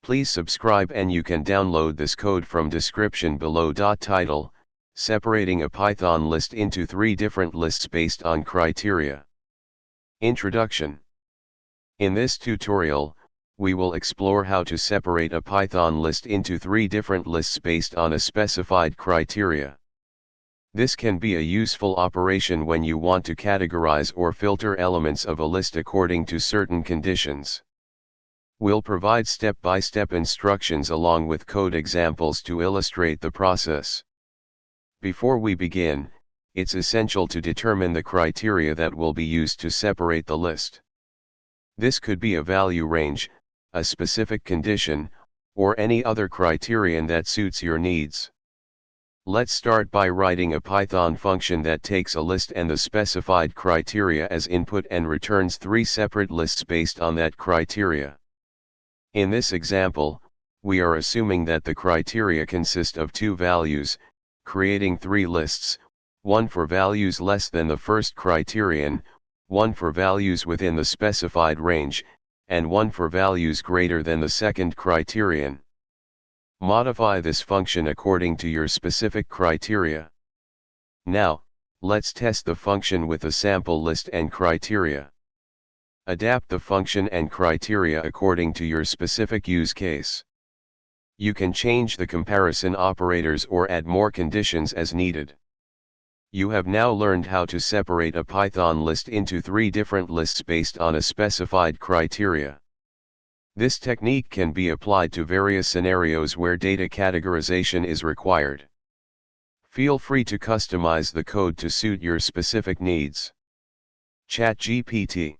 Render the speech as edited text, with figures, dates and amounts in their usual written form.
Please subscribe and you can download this code from description below. Title: Separating a Python list into 3 different lists based on criteria. Introduction. In this tutorial, we will explore how to separate a Python list into 3 different lists based on a specified criteria. This can be a useful operation when you want to categorize or filter elements of a list according to certain conditions. We'll provide step-by-step instructions along with code examples to illustrate the process. Before we begin, it's essential to determine the criteria that will be used to separate the list. This could be a value range, a specific condition, or any other criterion that suits your needs. Let's start by writing a Python function that takes a list and the specified criteria as input and returns 3 separate lists based on that criteria. In this example, we are assuming that the criteria consist of 2 values, creating 3 lists, one for values less than the first criterion, one for values within the specified range, and one for values greater than the second criterion. Modify this function according to your specific criteria. Now, let's test the function with a sample list and criteria. Adapt the function and criteria according to your specific use case. You can change the comparison operators or add more conditions as needed. You have now learned how to separate a Python list into 3 different lists based on a specified criteria. This technique can be applied to various scenarios where data categorization is required. Feel free to customize the code to suit your specific needs. ChatGPT.